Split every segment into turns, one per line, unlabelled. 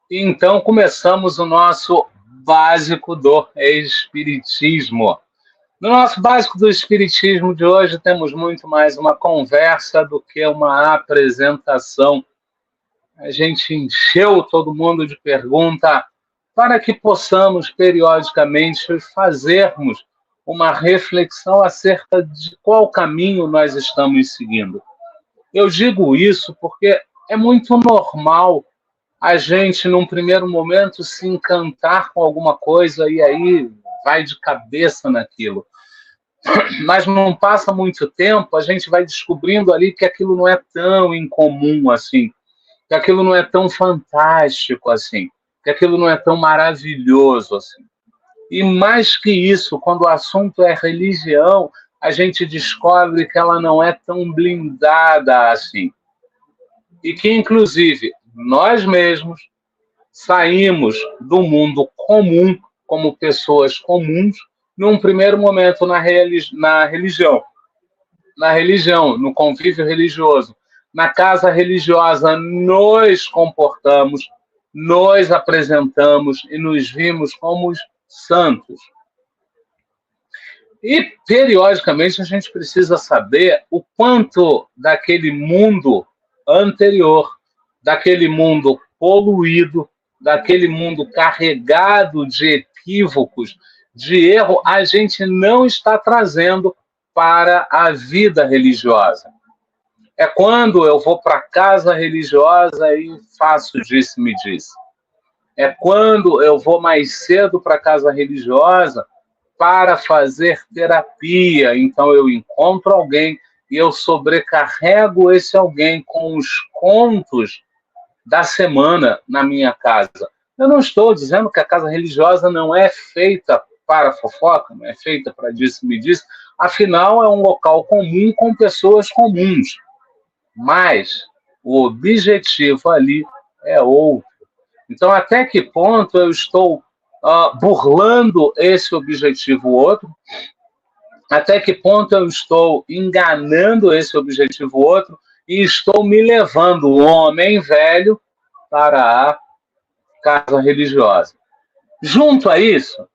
Então, começamos o nosso básico do Espiritismo. No nosso básico do Espiritismo de hoje, temos muito mais uma conversa do que uma apresentação. A gente encheu todo mundo de pergunta para que possamos, periodicamente, fazermos uma reflexão acerca de qual caminho nós estamos seguindo. Eu digo isso porque é muito normal a gente, num primeiro momento, se encantar com alguma coisa e aí vai de cabeça naquilo. Mas não passa muito tempo, a gente vai descobrindo ali que aquilo não é tão incomum assim, que aquilo não é tão fantástico assim, que aquilo não é tão maravilhoso assim. E mais que isso, quando o assunto é religião, a gente descobre que ela não é tão blindada assim. E que, inclusive, nós mesmos saímos do mundo comum, como pessoas comuns, num primeiro momento na religião, no convívio religioso. Na casa religiosa, nos comportamos, nos apresentamos e nos vimos como santos. E, periodicamente, a gente precisa saber o quanto daquele mundo anterior, daquele mundo poluído, daquele mundo carregado de equívocos, de erro, a gente não está trazendo para a vida religiosa. É quando eu vou para a casa religiosa e faço disse-me-disse. É quando eu vou mais cedo para a casa religiosa para fazer terapia. Então eu encontro alguém e eu sobrecarrego esse alguém com os contos da semana na minha casa. Eu não estou dizendo que a casa religiosa não é feita para fofoca, não é feita para disse-me-disse, afinal é um local comum com pessoas comuns, mas o objetivo ali é outro. Então, até que ponto eu estou burlando esse objetivo outro? Até que ponto eu estou enganando esse objetivo outro e estou me levando o homem velho para a casa religiosa? Junto a isso,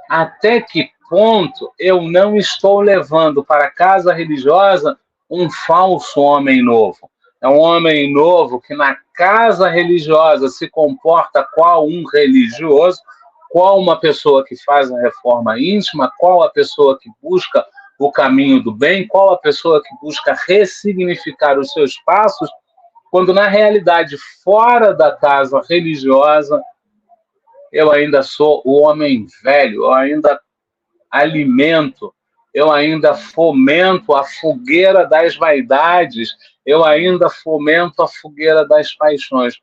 até que ponto eu não estou levando para a casa religiosa um falso homem novo? É um homem novo que na casa religiosa se comporta qual um religioso, qual uma pessoa que faz a reforma íntima, qual a pessoa que busca o caminho do bem, qual a pessoa que busca ressignificar os seus passos, quando na realidade, fora da casa religiosa, eu ainda sou o homem velho, eu ainda alimento, eu ainda fomento a fogueira das vaidades, eu ainda fomento a fogueira das paixões.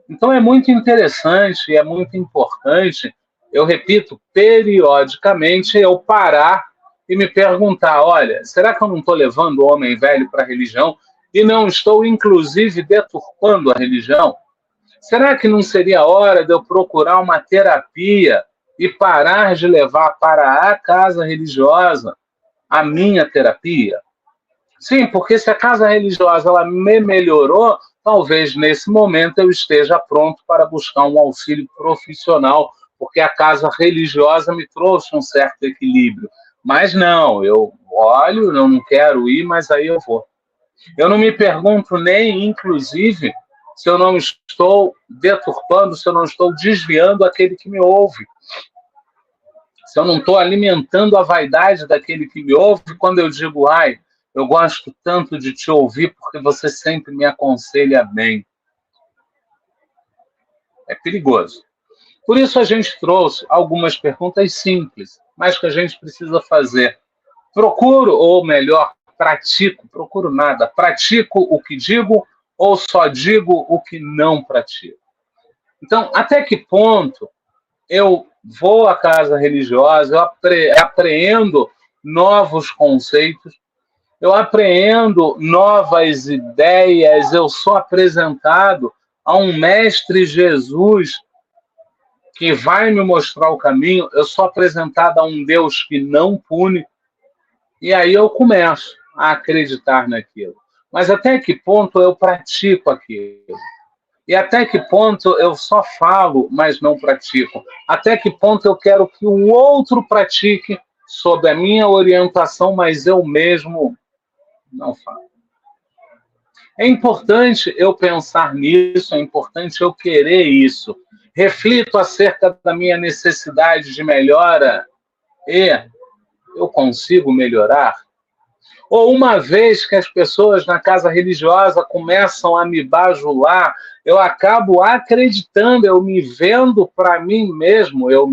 Então é muito interessante e é muito importante, eu repito, periodicamente eu parar e me perguntar, olha, será que eu não estou levando o homem velho para a religião e não estou, inclusive, deturpando a religião? Será que não seria hora de eu procurar uma terapia e parar de levar para a casa religiosa a minha terapia? Sim, porque se a casa religiosa ela me melhorou, talvez nesse momento eu esteja pronto para buscar um auxílio profissional, porque a casa religiosa me trouxe um certo equilíbrio. Mas não, eu olho, eu não quero ir, mas aí eu vou. Eu não me pergunto nem, inclusive, se eu não estou deturpando, se eu não estou desviando aquele que me ouve. Se eu não estou alimentando a vaidade daquele que me ouve, quando eu digo, ai, eu gosto tanto de te ouvir porque você sempre me aconselha bem. É perigoso. Por isso a gente trouxe algumas perguntas simples, mas que a gente precisa fazer. Procuro, ou melhor, pratico, procuro nada, pratico o que digo ou só digo o que não pratico? Então, até que ponto eu vou à casa religiosa, eu apreendo novos conceitos, eu apreendo novas ideias, eu sou apresentado a um mestre Jesus que vai me mostrar o caminho, eu sou apresentado a um Deus que não pune, e aí eu começo a acreditar naquilo. Mas até que ponto eu pratico aquilo? E até que ponto eu só falo, mas não pratico? Até que ponto eu quero que o outro pratique sob a minha orientação, mas eu mesmo não faço? É importante eu pensar nisso, é importante eu querer isso. Reflito acerca da minha necessidade de melhora e eu consigo melhorar? Ou uma vez que as pessoas na casa religiosa começam a me bajular, eu acabo acreditando, eu me vendo para mim mesmo, eu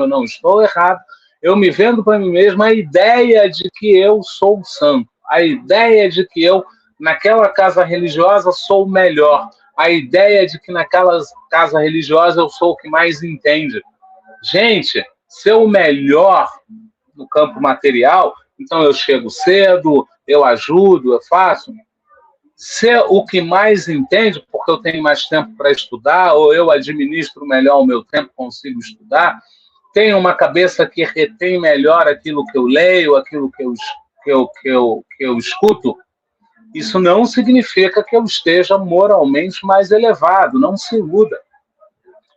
não estou errado, eu me vendo para mim mesmo a ideia de que eu sou santo, a ideia de que eu, naquela casa religiosa, sou o melhor, a ideia de que naquela casa religiosa eu sou o que mais entende. Gente, ser o melhor no campo material, então eu chego cedo, eu ajudo, eu faço. Ser o que mais entende, porque eu tenho mais tempo para estudar, ou eu administro melhor o meu tempo, consigo estudar, tenho uma cabeça que retém melhor aquilo que eu leio, aquilo que eu escuto, isso não significa que eu esteja moralmente mais elevado, não se iluda.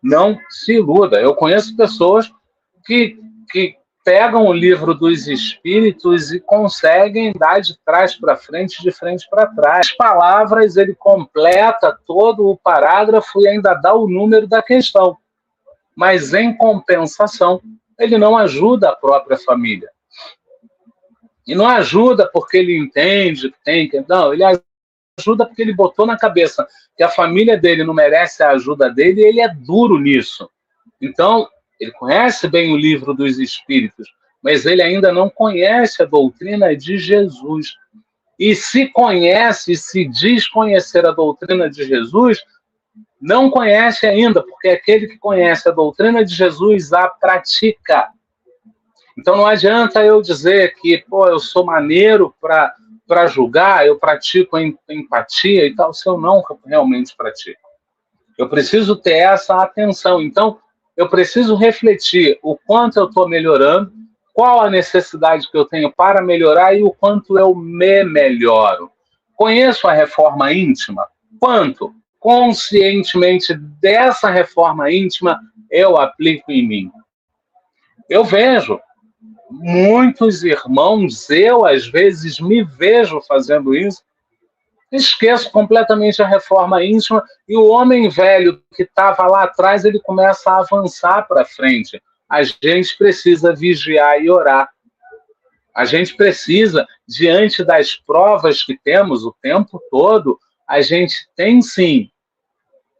Não se iluda. Eu conheço pessoas que pegam o livro dos Espíritos e conseguem dar de trás para frente, de frente para trás. As palavras, ele completa todo o parágrafo e ainda dá o número da questão. Mas, em compensação, ele não ajuda a própria família. E não ajuda porque ele entende que tem que... Não, ele ajuda porque ele botou na cabeça que a família dele não merece a ajuda dele e ele é duro nisso. Então, ele conhece bem o livro dos Espíritos, mas ele ainda não conhece a doutrina de Jesus. E se conhece, se diz conhecer a doutrina de Jesus, não conhece ainda, porque aquele que conhece a doutrina de Jesus a pratica. Então não adianta eu dizer que, eu sou maneiro para julgar, eu pratico empatia e tal, se eu não realmente pratico. Eu preciso ter essa atenção. Então, eu preciso refletir o quanto eu estou melhorando, qual a necessidade que eu tenho para melhorar e o quanto eu me melhoro. Conheço a reforma íntima? Quanto? Conscientemente dessa reforma íntima eu aplico em mim. Eu vejo muitos irmãos, eu às vezes me vejo fazendo isso, esqueço completamente a reforma íntima e o homem velho que estava lá atrás, ele começa a avançar para frente. A gente precisa vigiar e orar. A gente precisa, diante das provas que temos o tempo todo, a gente tem sim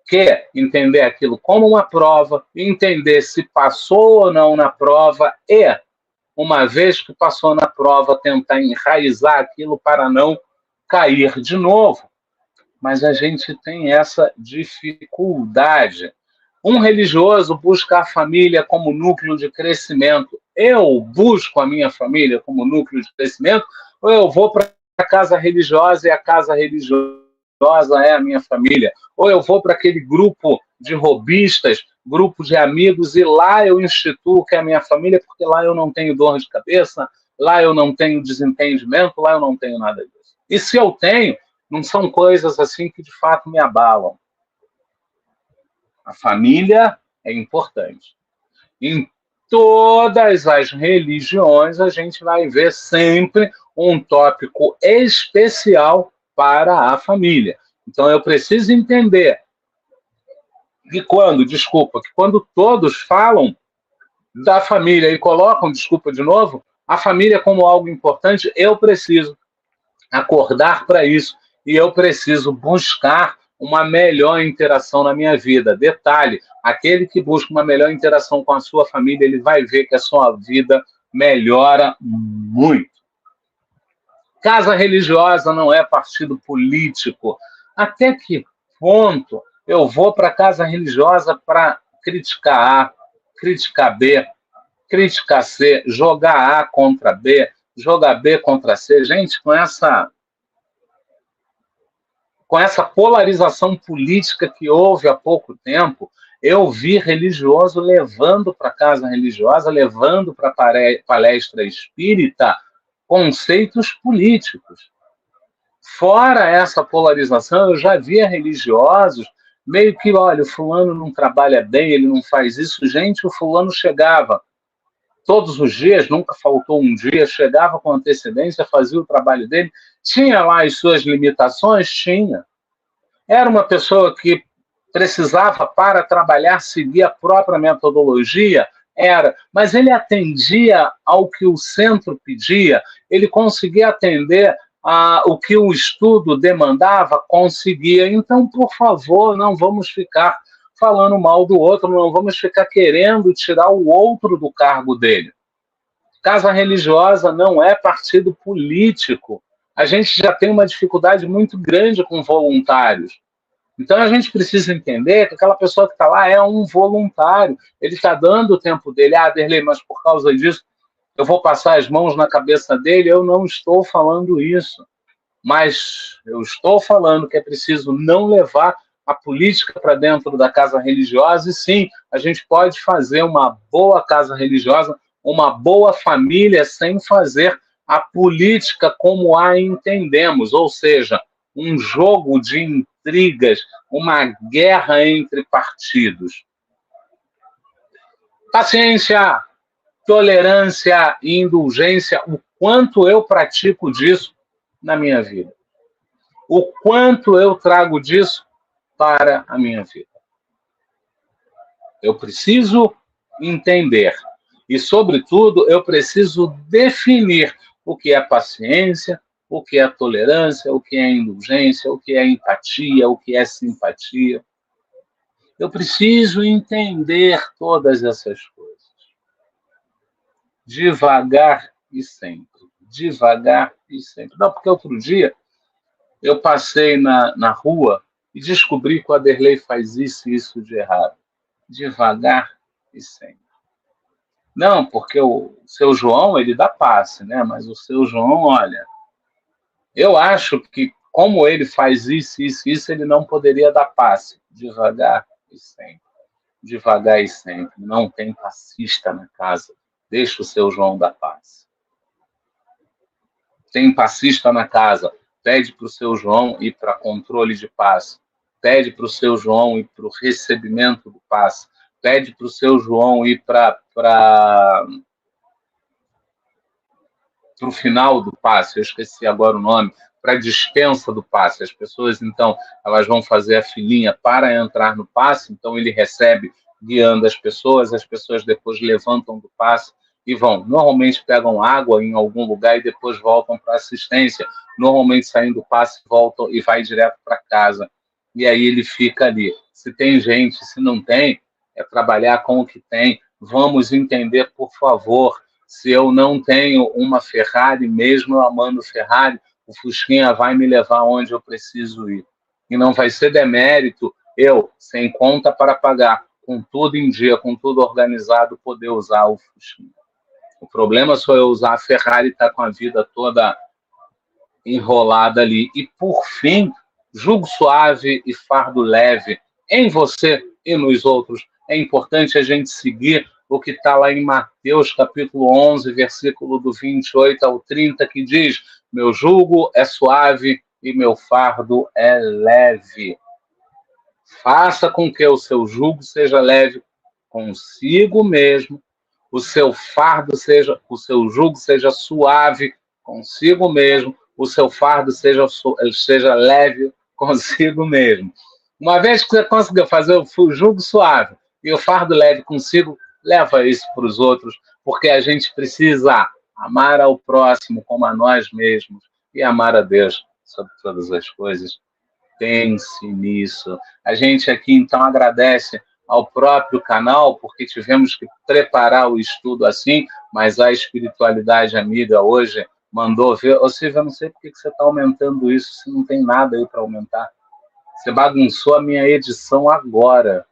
que entender aquilo como uma prova, entender se passou ou não na prova e, uma vez que passou na prova, tentar enraizar aquilo para não cair de novo. Mas a gente tem essa dificuldade. Um religioso busca a família como núcleo de crescimento. Eu busco a minha família como núcleo de crescimento, ou eu vou para a casa religiosa e a casa religiosa é a minha família? Ou eu vou para aquele grupo de robistas, grupo de amigos, e lá eu instituo que é a minha família, porque lá eu não tenho dor de cabeça, lá eu não tenho desentendimento, lá eu não tenho nada disso. E se eu tenho, não são coisas assim que de fato me abalam. A família é importante. Em todas as religiões, a gente vai ver sempre um tópico especial para a família. Então, eu preciso entender que quando todos falam da família e colocam, a família como algo importante, eu preciso acordar para isso e eu preciso buscar uma melhor interação na minha vida. Detalhe, aquele que busca uma melhor interação com a sua família, ele vai ver que a sua vida melhora muito. Casa religiosa não é partido político. Até que ponto eu vou para a casa religiosa para criticar A, criticar B, criticar C, jogar A contra B, jogar B contra C? Gente, com essa polarização política que houve há pouco tempo, eu vi religioso levando para casa religiosa, levando para palestra espírita conceitos políticos. Fora essa polarização, eu já via religiosos meio que, olha, o fulano não trabalha bem, ele não faz isso. Gente, o fulano chegava todos os dias, nunca faltou um dia, chegava com antecedência, fazia o trabalho dele, tinha lá as suas limitações? Tinha. Era uma pessoa que precisava, para trabalhar, seguir a própria metodologia? Era. Mas ele atendia ao que o centro pedia, ele conseguia atender o que o estudo demandava, conseguia. Então, por favor, não vamos ficar falando mal do outro, não vamos ficar querendo tirar o outro do cargo dele. Casa religiosa não é partido político. A gente já tem uma dificuldade muito grande com voluntários. Então a gente precisa entender que aquela pessoa que está lá é um voluntário. Ele está dando o tempo dele. Ah, Derlei, mas por causa disso eu vou passar as mãos na cabeça dele. Eu não estou falando isso. Mas eu estou falando que é preciso não levar a política para dentro da casa religiosa. E sim, a gente pode fazer uma boa casa religiosa, uma boa família, sem fazer a política como a entendemos. Ou seja, um jogo de intrigas, uma guerra entre partidos. Paciência, tolerância e indulgência, o quanto eu pratico disso na minha vida. O quanto eu trago disso para a minha vida. Eu preciso entender. E, sobretudo, eu preciso definir o que é paciência, o que é tolerância, o que é indulgência, o que é empatia, o que é simpatia. Eu preciso entender todas essas coisas. Devagar e sempre. Devagar e sempre. Não, porque outro dia eu passei na rua e descobri que o Aderlei faz isso e isso de errado. Devagar e sempre. Não, porque o seu João, ele dá passe, né? Mas o seu João, olha, eu acho que como ele faz isso, isso, isso, ele não poderia dar passe. Devagar e sempre. Devagar e sempre. Não tem passista na casa. Deixa o seu João dar passe. Tem passista na casa. Pede para o seu João ir para controle de passe. Pede para o seu João ir para o recebimento do passe. Pede para o seu João ir para o final do passe. Eu esqueci agora o nome. Para a dispensa do passe. As pessoas, então, elas vão fazer a filinha para entrar no passe. Então, ele recebe guiando as pessoas depois levantam do passe e vão. Normalmente pegam água em algum lugar e depois voltam para a assistência. Normalmente saindo do passe, voltam e vai direto para casa. E aí ele fica ali. Se tem gente, se não tem, é trabalhar com o que tem. Vamos entender, por favor, se eu não tenho uma Ferrari, mesmo eu amando Ferrari, o Fusquinha vai me levar onde eu preciso ir. E não vai ser demérito eu, sem conta para pagar, com tudo em dia, com tudo organizado, poder usar o Fusquinha. O problema só eu usar a Ferrari e estar com a vida toda enrolada ali. E, por fim, jugo suave e fardo leve em você e nos outros. É importante a gente seguir o que está lá em Mateus, capítulo 11, versículo do 28 ao 30, que diz: meu jugo é suave e meu fardo é leve. Faça com que o seu jugo seja leve consigo mesmo, o seu jugo seja suave consigo mesmo, o seu fardo seja leve consigo mesmo. Uma vez que você conseguiu fazer o jugo suave e o fardo leve consigo, leva isso para os outros, porque a gente precisa amar ao próximo como a nós mesmos e amar a Deus sobre todas as coisas. Pense nisso. A gente aqui, então, agradece ao próprio canal, porque tivemos que preparar o estudo assim, mas a espiritualidade amiga hoje mandou ver. Ô, Silvia, eu não sei por que você está aumentando isso, se não tem nada aí para aumentar. Você bagunçou a minha edição agora.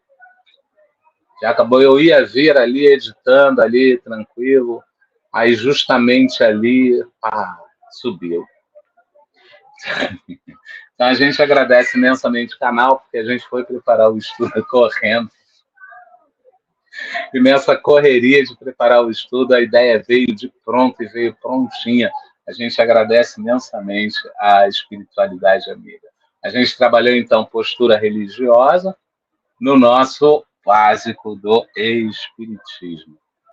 Já acabou, eu ia vir ali editando, ali, tranquilo. Aí, justamente ali, subiu. Então, a gente agradece imensamente o canal, porque a gente foi preparar o estudo correndo. E nessa correria de preparar o estudo, a ideia veio de pronto e veio prontinha. A gente agradece imensamente a espiritualidade amiga. A gente trabalhou, então, postura religiosa no nosso básico do Espiritismo.